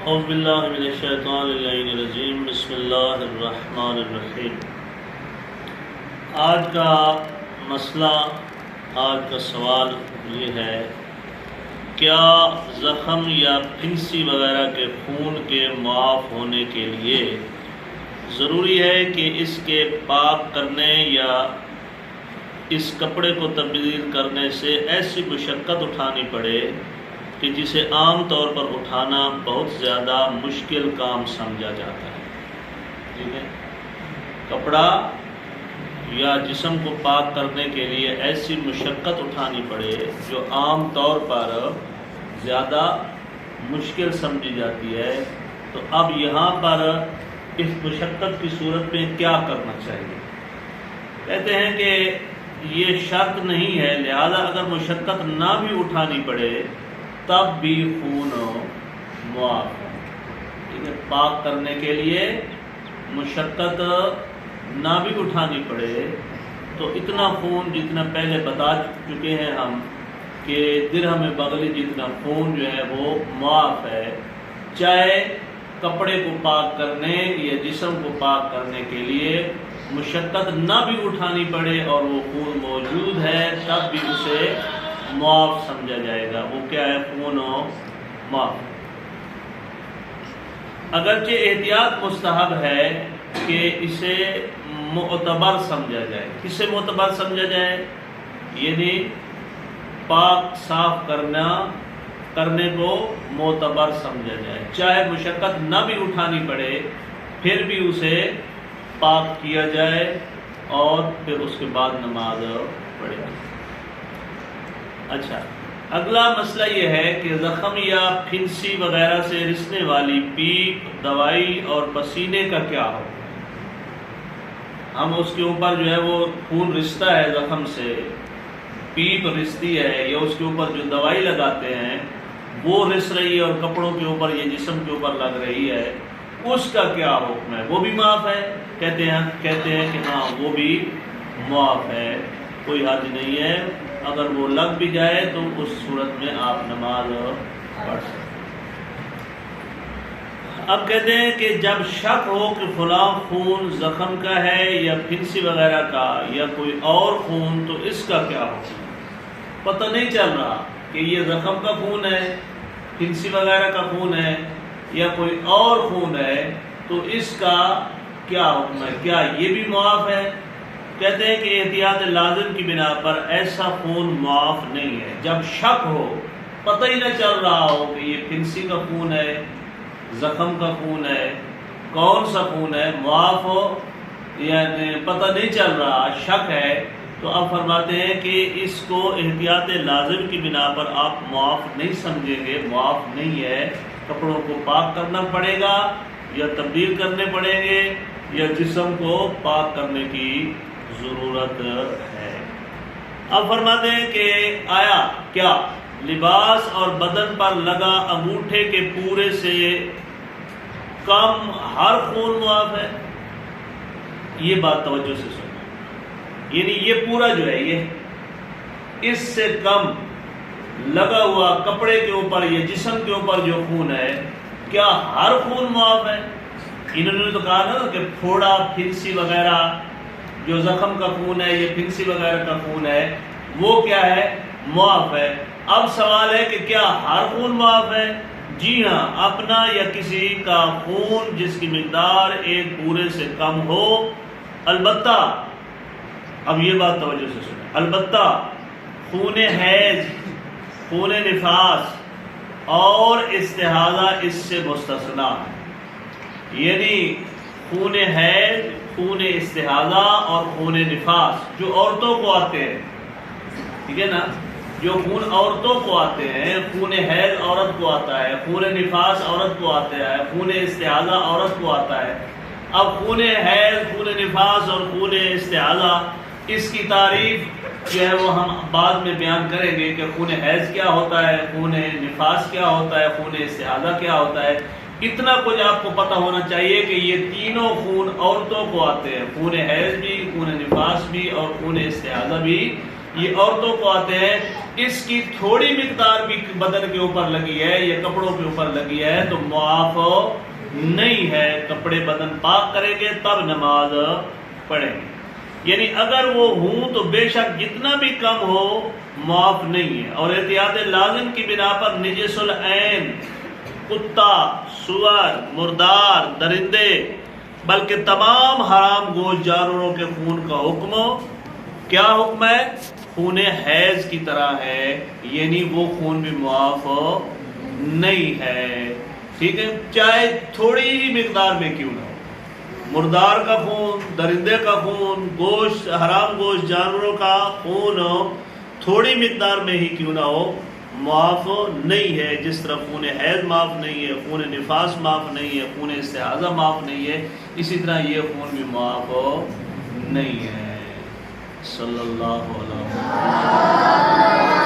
اعوذ باللہ من الشیطان اللعین الرجیم بسم اللہ الرحمن الرحیم۔ آج کا مسئلہ، آج کا سوال یہ ہے، کیا زخم یا پھنسی وغیرہ کے خون کے معاف ہونے کے لیے ضروری ہے کہ اس کے پاک کرنے یا اس کپڑے کو تبدیل کرنے سے ایسی مشقت اٹھانی پڑے کہ جسے عام طور پر اٹھانا بہت زیادہ مشکل کام سمجھا جاتا ہے؟ ٹھیک ہے، کپڑا یا جسم کو پاک کرنے کے لیے ایسی مشقت اٹھانی پڑے جو عام طور پر زیادہ مشکل سمجھی جاتی ہے، تو اب یہاں پر اس مشقت کی صورت میں کیا کرنا چاہیے؟ کہتے ہیں کہ یہ شرط نہیں ہے، لہذا اگر مشقت نہ بھی اٹھانی پڑے تب بھی خون معاف ہے۔ ٹھیک ہے، پاک کرنے کے لیے مشقت نہ بھی اٹھانی پڑے تو اتنا خون جتنا پہلے بتا چکے ہیں ہم کہ درہم بغلی جتنا خون جو ہے وہ معاف ہے، چاہے کپڑے کو پاک کرنے یا جسم کو پاک کرنے کے لیے مشقت نہ بھی اٹھانی پڑے اور وہ خون موجود ہے تب بھی اسے معاف سمجھا جائے گا۔ وہ کیا ہے؟ خون معاف۔ اگرچہ احتیاط مستحب ہے کہ اسے معتبر سمجھا جائے۔ کسے معتبر سمجھا جائے؟ یعنی پاک صاف کرنے کو معتبر سمجھا جائے، چاہے مشقت نہ بھی اٹھانی پڑے پھر بھی اسے پاک کیا جائے اور پھر اس کے بعد نماز پڑھے۔ اچھا، اگلا مسئلہ یہ ہے کہ زخم یا پھنسی وغیرہ سے رسنے والی پیپ، دوائی اور پسینے کا کیا ہو؟ ہم اس کے اوپر جو ہے وہ خون رستا ہے زخم سے، پیپ رستی ہے یا اس کے اوپر جو دوائی لگاتے ہیں وہ رس رہی ہے اور کپڑوں کے اوپر یا جسم کے اوپر لگ رہی ہے، اس کا کیا حکم ہے؟ وہ بھی معاف ہے؟ کہتے ہیں کہ ہاں وہ بھی معاف ہے، کوئی حرج نہیں ہے، اگر وہ لگ بھی جائے تو اس صورت میں آپ نماز پڑھ سکتے۔ اب کہتے ہیں کہ جب شک ہو کہ فلاں خون زخم کا ہے یا پھنسی وغیرہ کا یا کوئی اور خون، تو اس کا کیا حکم ہے؟ پتہ نہیں چل رہا کہ یہ زخم کا خون ہے، پھنسی وغیرہ کا خون ہے یا کوئی اور خون ہے، تو اس کا کیا حکم ہے؟ کیا یہ بھی معاف ہے؟ کہتے ہیں کہ احتیاط لازم کی بنا پر ایسا خون معاف نہیں ہے۔ جب شک ہو، پتہ ہی نہ چل رہا ہو کہ یہ پھنسی کا خون ہے، زخم کا خون ہے، کون سا خون ہے، معاف ہو، یعنی پتہ نہیں چل رہا، شک ہے، تو اب فرماتے ہیں کہ اس کو احتیاط لازم کی بنا پر آپ معاف نہیں سمجھیں گے، معاف نہیں ہے، کپڑوں کو پاک کرنا پڑے گا یا تبدیل کرنے پڑیں گے یا جسم کو پاک کرنے کی ضرورت ہے۔ اب فرماتے ہیں کہ آیا کیا لباس اور بدن پر لگا انگوٹھے کے پورے سے کم ہر خون معاف ہے؟ یہ بات توجہ سے سنو، یعنی یہ پورا جو ہے یہ اس سے کم لگا ہوا کپڑے کے اوپر یا جسم کے اوپر جو خون ہے، کیا ہر خون معاف ہے؟ انہوں نے تو کہا نا کہ پھوڑا، پھنسی وغیرہ جو زخم کا خون ہے یا پھنسی وغیرہ کا خون ہے وہ کیا ہے؟ معاف ہے۔ اب سوال ہے کہ کیا ہر خون معاف ہے؟ جی ہاں، اپنا یا کسی کا خون جس کی مقدار ایک پورے سے کم ہو، البتہ اب یہ بات توجہ سے سنیں، البتہ خون حیض، خون نفاس اور استحاضہ اس سے مستثنیٰ ہے۔ یعنی خون حیض، خون استحاضہ اور خون نفاس جو عورتوں کو آتے ہیں، ٹھیک ہے نا، جو خون عورتوں کو آتے ہیں، خون حیض عورت کو آتا ہے، خون نفاس عورت کو آتا ہے، خون استحاضہ عورت کو آتا ہے۔ اب خون حیض، خون نفاس اور خون استحاضہ، اس کی تعریف جو ہے وہ ہم بعد میں بیان کریں گے کہ خون حیض کیا ہوتا ہے، خون نفاس کیا ہوتا ہے، خون استحاضہ کیا ہوتا ہے۔ اتنا کچھ آپ کو پتہ ہونا چاہیے کہ یہ تینوں خون عورتوں کو آتے ہیں، خون حیض بھی، خون نفاس بھی اور خون استحاضہ بھی، یہ عورتوں کو آتے ہیں۔ اس کی تھوڑی مقدار بھی بدن کے اوپر لگی ہے یا کپڑوں کے اوپر لگی ہے تو معاف نہیں ہے. کپڑے بدن پاک کریں گے تب نماز پڑھیں گے. یعنی اگر وہ ہوں تو بے شک جتنا بھی کم ہو معاف نہیں ہے. اور احتیاط لازم کی بنا پر نجس العین، کتا، سور، مردار، درندے بلکہ تمام حرام گوشت جانوروں کے خون کا حکم کیا حکم ہے؟ خون حیض کی طرح ہے، یعنی وہ خون بھی معاف نہیں ہے. ٹھیک ہے، چاہے تھوڑی ہی مقدار میں کیوں نہ ہو. مردار کا خون، درندے کا خون، گوشت، حرام گوشت جانوروں کا خون تھوڑی مقدار میں ہی کیوں نہ ہو معاف نہیں ہے. جس طرح خون حیض معاف نہیں ہے، خون نفاس معاف نہیں ہے، خون استحاضہ معاف نہیں ہے، اسی طرح یہ خون بھی معاف نہیں ہے. صلی اللہ علیہ وسلم.